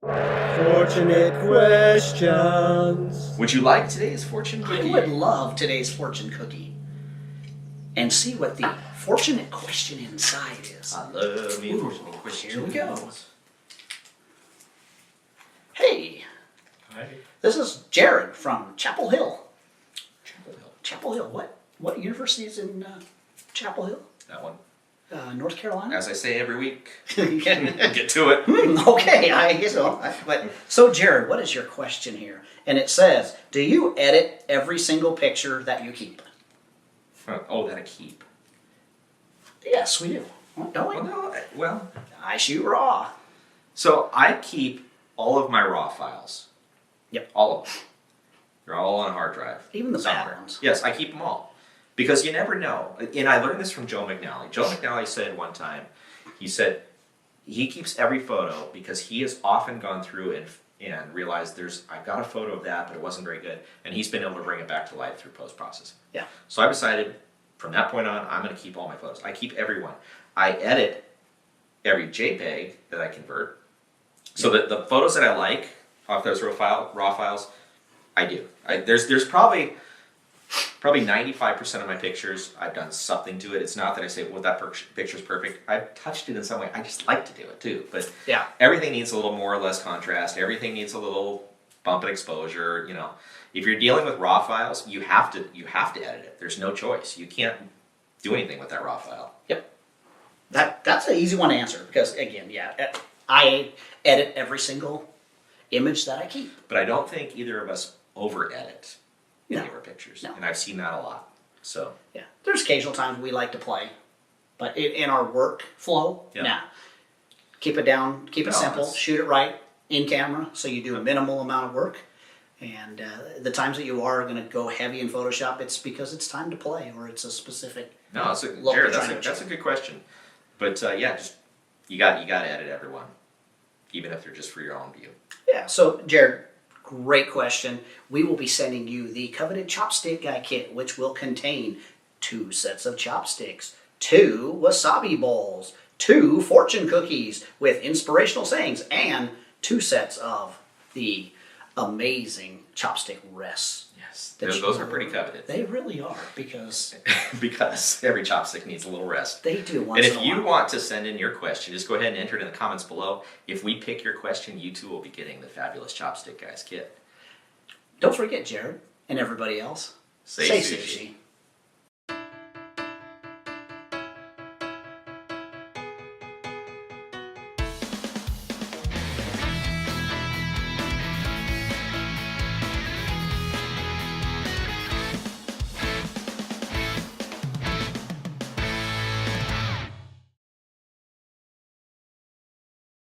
Fortunate questions. Would you like today's fortune I cookie? would love today's fortune cookie and see what the fortunate question inside is. I love me a fortune question. Here we go. Hey, Hi. this is Jared from Chapel Hill. Chapel Hill. Chapel Hill. What university is in Chapel Hill? That one. North Carolina? As I say every week, Yeah. get to it. Okay, I guess so. So, Jared, what is your question here? And it says, do you edit every single picture that you keep? Oh, that I keep. Yes, we do. Don't we? Well, no, well. I shoot raw. So I keep all of my raw files. Yep. All of them. They're all on a hard drive. Even the somewhere. bad ones. Yes, I keep them all. Because you never know. And I learned this from Joe McNally. Joe McNally said one time, he said he keeps every photo because he has often gone through and realized I've got a photo of that, but it wasn't very good. And he's been able to bring it back to life through post-processing. Yeah. So I decided from that point on, I'm going to keep all my photos. I keep every one. I edit every JPEG that I convert. So that the photos that I like off those raw files, I do. There's probably 95% of my pictures, I've done something to it. It's not that I say, well, that picture's perfect. I've touched it in some way. I just like to do it too. But Yeah. everything needs a little more or less contrast. Everything needs a little bump in exposure. You know, if you're dealing with raw files, you have to edit it. There's no choice. You can't do anything with that raw file. Yep. That's an easy one to answer because, again, yeah, I edit every single image that I keep. But I don't think either of us over-edit any No. of our pictures. No. And I've seen that a lot. So, Yeah. There's occasional times we like to play, but in our work flow, Yeah. nah. Keep it down, keep it No, simple, that's- shoot it right in camera so you do a minimal amount of work. And the times that you are going to go heavy in Photoshop, it's because it's time to play or it's a specific. no, Local Jared, trying to that's achieve. a good question. But yeah, just you got to edit everyone, even if they're just for your own view. Yeah, so Jared, great question. We will be sending you the coveted chopstick guy kit, which will contain 2 sets of chopsticks, 2 wasabi bowls, 2 fortune cookies with inspirational sayings, and 2 sets of the amazing chopstick rests. Yes, that those you- are pretty coveted. They really are because Because every chopstick needs a little rest. they do once And in if a you while. want to send in your question, just go ahead and enter it in the comments below. If we pick your question, you too will be getting the fabulous Chopstick Guys kit. Don't forget, Jared, and everybody else, Say say sushi. sushi.